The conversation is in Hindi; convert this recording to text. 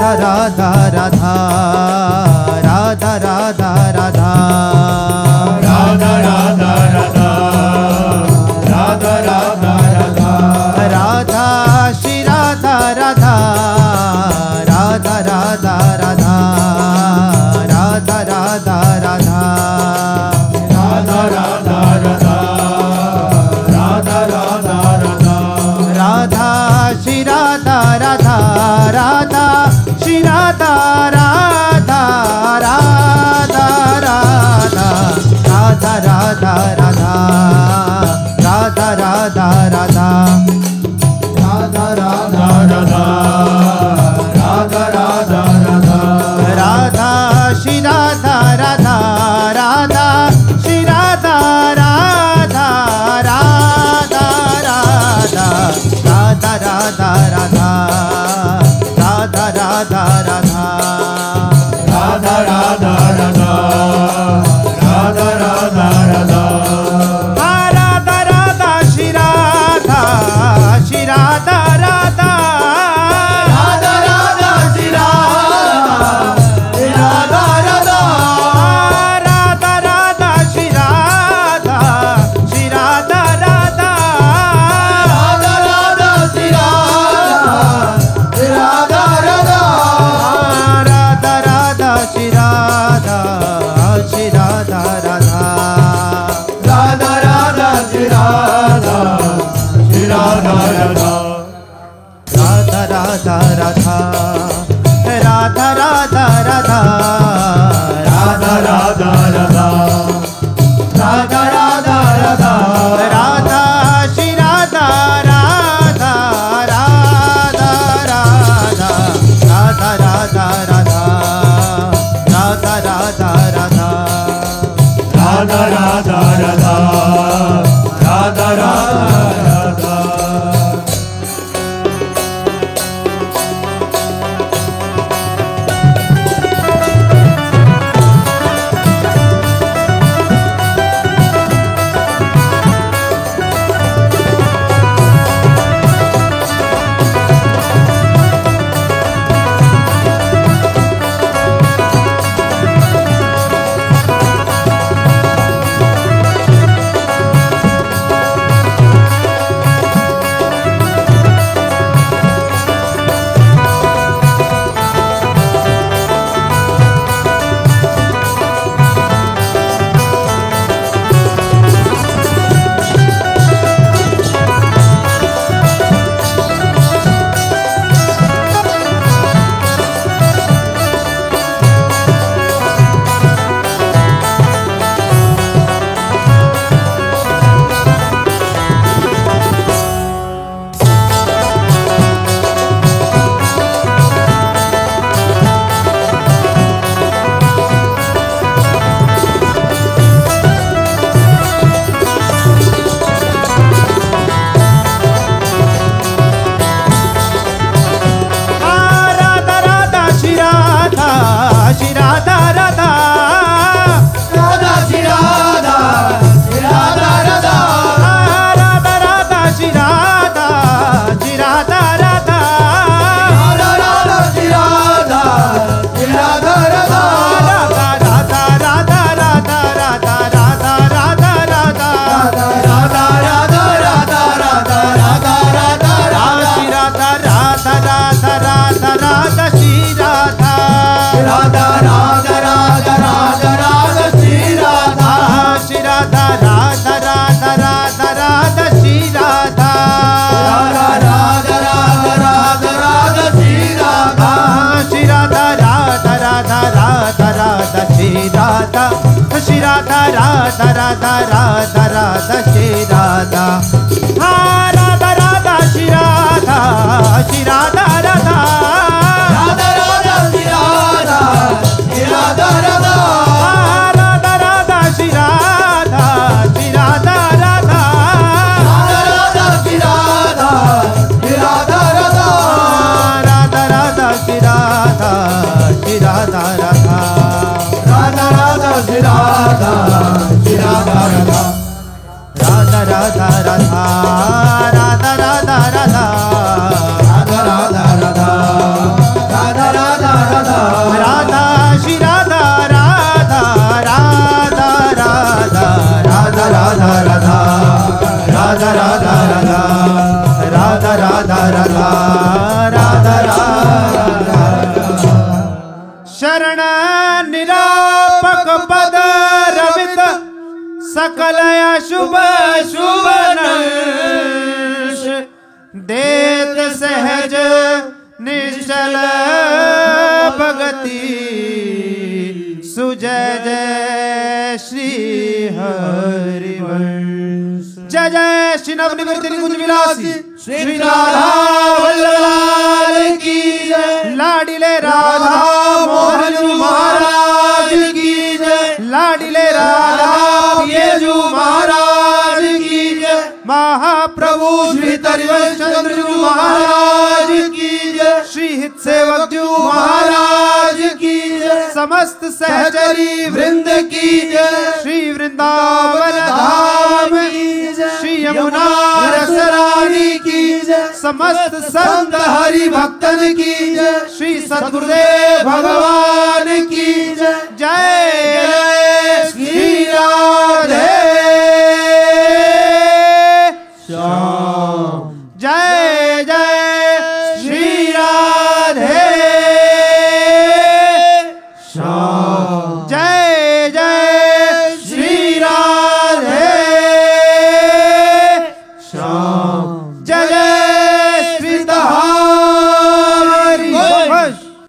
राधा राधा राधा राधा राधा राधा राधा राधा राधा राधा राधा राधा श्री राधा राधा राधा राधा राधा राधा राधा राधा राधा राधा राधा राधा राधा राधा राधा श्री राधा राधा राधा श्री राधा राधा राधा राधा राधा राधा राधा राधा राधा राधा राधा राधा राधा राधा राधा राधा राधा श्री राधा राधा राधा श्री राधा राधा राधा राधा राधा राधा राधा राधा राधा राधा राधा राधा राधा राधा राधा राधा राधा राधा श्री राधा श्री राधा राधा राधा राधा श्री राधा राधा राधा राधा राधा श्री राधा श्री राधा राधा राधा राधा श्री राधा राधा राधा राधा श्री राधा श्री राधा राधा राधा राधा श्री राधा श्री राधा राधा राधा राधा राधा राधा राधा राधा राधा राधा राधा राधा राधा राधा राधा श्री राधा राधा राधा राधा राधा राधा राधा राधा राधा राधा राधा राधा राधा राधा राधा राधा राधा श्री राधा श्री राधा राधा राधा श्री राधा श्री राधा राधा राधा राधा श्री राधा श्री राधा राधा राधा राधा श्री राधा श्री राधा राधा राधा राधा राधा राधा राधा राधा राधा राधा राधा राधा राधा राधा राधा राधा श्री राधा राधा राधा राधा राधा श्री राधा राधा राधा राधा राधा राधा श्री राधा श्री राधा राधा राधा राधा राधा श्री राधा राधा राधा राधा राधा राधा श्री राधा श्री राधा राधा राधा राधा राधा श्री राधा श्री राधा राधा राधा राधा राधा श्री राधा राधा राधा श्री राधा श्री राधा राधा राधा राधा श्री राधा श्री राधा राधा राधा राधा श्री राधा श्री राधा राधा राधा राधा श्री राधा श्री राधा राधा राधा राधा श्री राधा श्री राधा राधा राधा राधा श्री राधा श्री राधा राधा राधा राधा राधा सकल शुभ शुभ नंश देत सहज निश्चल भगति सुजय जय श्री हरिवंश। जय जय श्री नवनिवृत्ति निकुंज विलासी श्री राधा वल्लभ लाल की जय। लाडिले राधा मोहन महाराज की जय। लाडिले राधा पियजू महाराज की जय। महाप्रभु श्री तरिवंश चंद्र महाराज की जय। श्री हित सेवक जू महाराज की जय। समस्त सहचरी वृंद की जय। श्री वृंदावन धाम की जय। श्री यमुना रसरानी की जय। समस्त संत संत हरि भक्तन की जय। श्री सद्गुरुदेव भगवान की